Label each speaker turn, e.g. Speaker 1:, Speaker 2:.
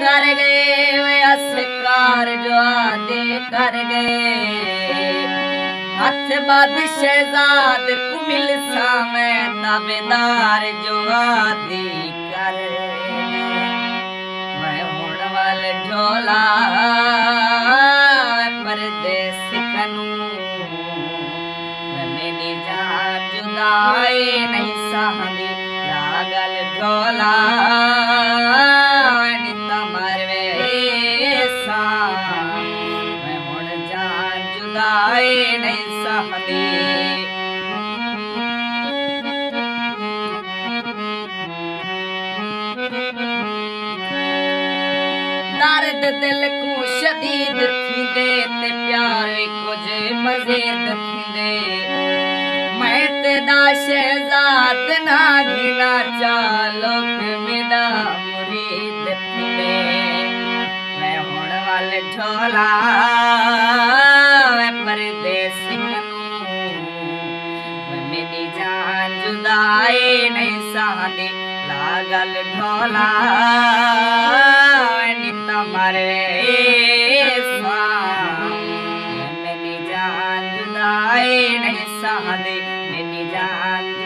Speaker 1: कर गए वे अस्कार जो आदे कर गए हथ बाद शहजाद कुमिल सामे ताबेदार जो आदे कर मैं होड़ वाले ढोला परदेस कनू मेरी जान जुदाई नहीं सहदी लागल ढोला नहीं सहदी दर्द दिल को शदीद थींदे ते प्यार कुछ मज़ीद थींदे मैं तेरा शहजाद ना गिना चालो मेरा मुरीद थींदे मैं होड़ वाले ढोला परदेस मेरी जान जुदाई नहीं सहदी लागल ढोला मेरी जान जुदाई नहीं सहदी मेरी जान